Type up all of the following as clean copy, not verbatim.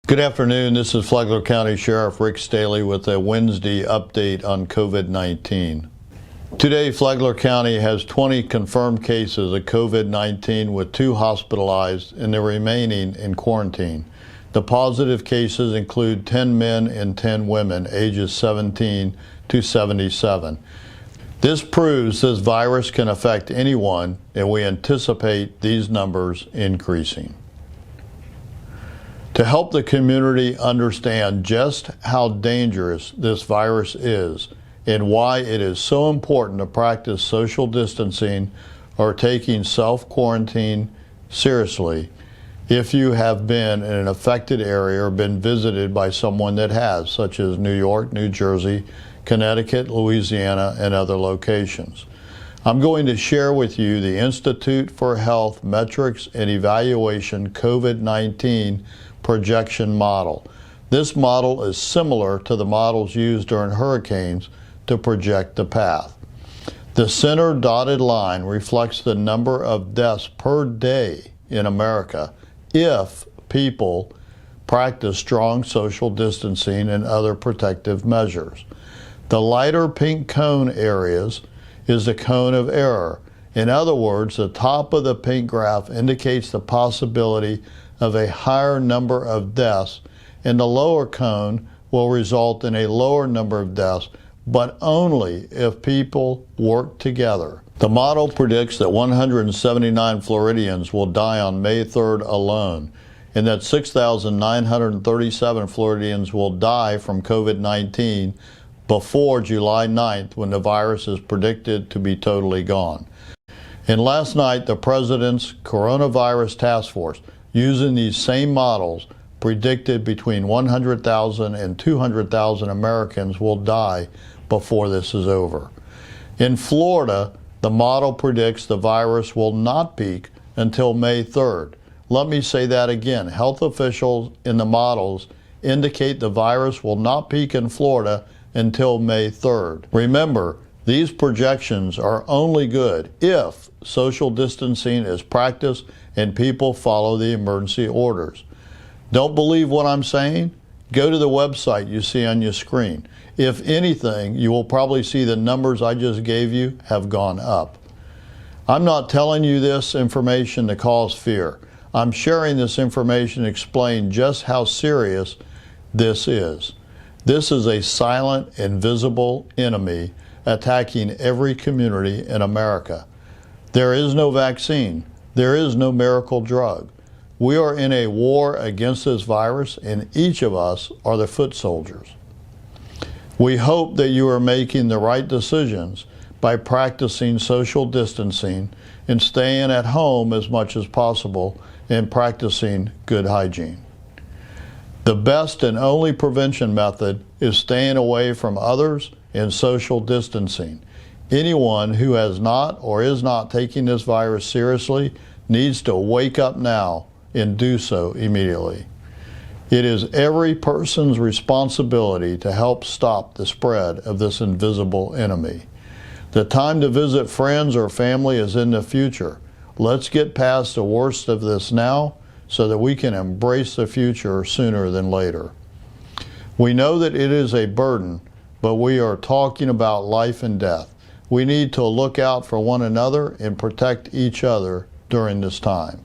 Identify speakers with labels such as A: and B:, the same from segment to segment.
A: Good afternoon. This is Flagler County Sheriff Rick Staley with a Wednesday update on COVID-19. Today, Flagler County has 20 confirmed cases of COVID-19 with 2 hospitalized and the remaining in quarantine. The positive cases include 10 men and 10 women ages 17 to 77. This proves this virus can affect anyone, and we anticipate these numbers increasing. To help the community understand just how dangerous this virus is and why it is so important to practice social distancing or taking self-quarantine seriously, if you have been in an affected area or been visited by someone that has, such as New York, New Jersey, Connecticut, Louisiana, and other locations. I'm going to share with you the Institute for Health Metrics and Evaluation COVID-19 projection model. This model is similar to the models used during hurricanes to project the path. The center dotted line reflects the number of deaths per day in America if people practice strong social distancing and other protective measures. The lighter pink cone areas is the cone of error. In other words, the top of the pink graph indicates the possibility of a higher number of deaths, and the lower cone will result in a lower number of deaths, but only if people work together. The model predicts that 179 Floridians will die on May 3rd alone, and that 6,937 Floridians will die from COVID-19 before July 9th, when the virus is predicted to be totally gone. And last night, the President's Coronavirus Task Force, using these same models, predicted between 100,000 and 200,000 Americans will die before this is over. In Florida, the model predicts the virus will not peak until May 3rd. Let me say that again. Health officials in the models indicate the virus will not peak in Florida until May 3rd. Remember, these projections are only good if social distancing is practiced and people follow the emergency orders. Don't believe what I'm saying? Go to the website you see on your screen. If anything, you will probably see the numbers I just gave you have gone up. I'm not telling you this information to cause fear. I'm sharing this information to explain just how serious this is. This is a silent, invisible enemy attacking every community in America. There is no vaccine. There is no miracle drug. We are in a war against this virus, and each of us are the foot soldiers. We hope that you are making the right decisions by practicing social distancing and staying at home as much as possible and practicing good hygiene. The best and only prevention method is staying away from others and social distancing. Anyone who has not or is not taking this virus seriously needs to wake up now and do so immediately. It is every person's responsibility to help stop the spread of this invisible enemy. The time to visit friends or family is in the future. Let's get past the worst of this now so that we can embrace the future sooner than later. We know that it is a burden, but we are talking about life and death. We need to look out for one another and protect each other during this time.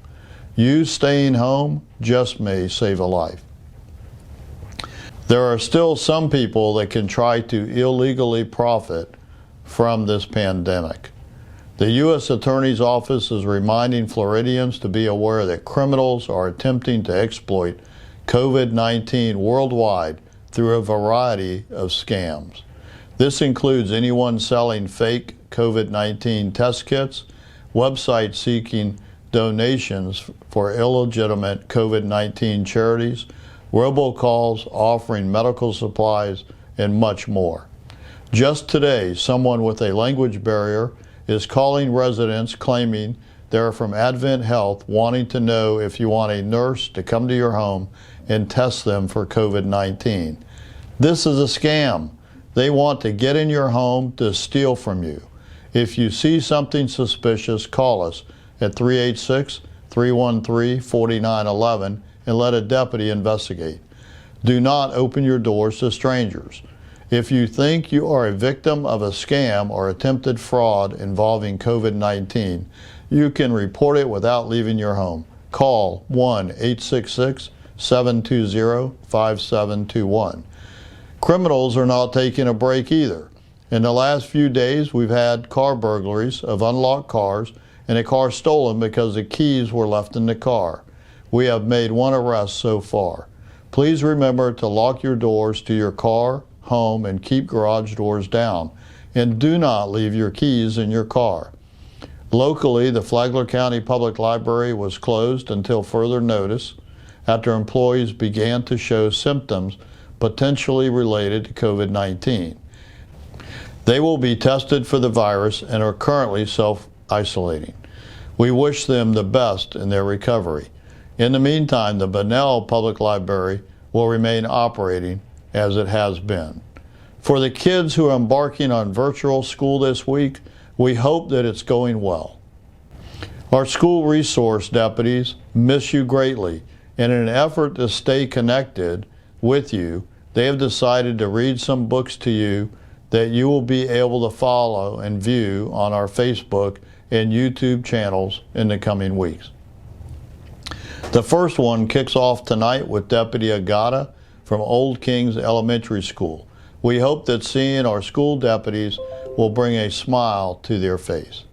A: You staying home just may save a life. There are still some people that can try to illegally profit from this pandemic. The U.S. Attorney's Office is reminding Floridians to be aware that criminals are attempting to exploit COVID-19 worldwide through a variety of scams. This includes anyone selling fake COVID-19 test kits, websites seeking donations for illegitimate COVID-19 charities, robocalls offering medical supplies, and much more. Just today, someone with a language barrier is calling residents claiming they're from Advent Health, wanting to know if you want a nurse to come to your home and test them for COVID-19. This is a scam. They want to get in your home to steal from you. If you see something suspicious, call us at 386-313-4911 and let a deputy investigate. Do not open your doors to strangers. If you think you are a victim of a scam or attempted fraud involving COVID-19, you can report it without leaving your home. Call 1-866-720-5721. Criminals are not taking a break either. In the last few days, we've had car burglaries of unlocked cars and a car stolen because the keys were left in the car. We have made one arrest so far. Please remember to lock your doors to your car, home, and keep garage doors down. And do not leave your keys in your car. Locally, the Flagler County Public Library was closed until further notice after employees began to show symptoms potentially related to COVID-19. They will be tested for the virus and are currently self-isolating. We wish them the best in their recovery. In the meantime, the Bunnell Public Library will remain operating as it has been. For the kids who are embarking on virtual school this week, we hope that it's going well. Our school resource deputies miss you greatly, and in an effort to stay connected with you, they have decided to read some books to you that you will be able to follow and view on our Facebook and YouTube channels in the coming weeks. The first one kicks off tonight with Deputy Agata from Old Kings Elementary School. We hope that seeing our school deputies will bring a smile to their face.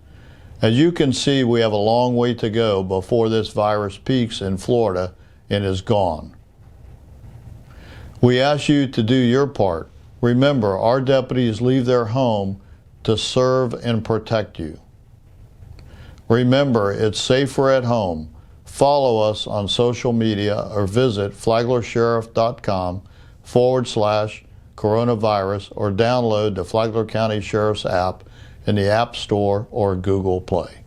A: As you can see, we have a long way to go before this virus peaks in Florida and is gone. We ask you to do your part. Remember, our deputies leave their home to serve and protect you. Remember, it's safer at home. Follow us on social media or visit flaglersheriff.com/coronavirus or download the Flagler County Sheriff's app in the App Store or Google Play.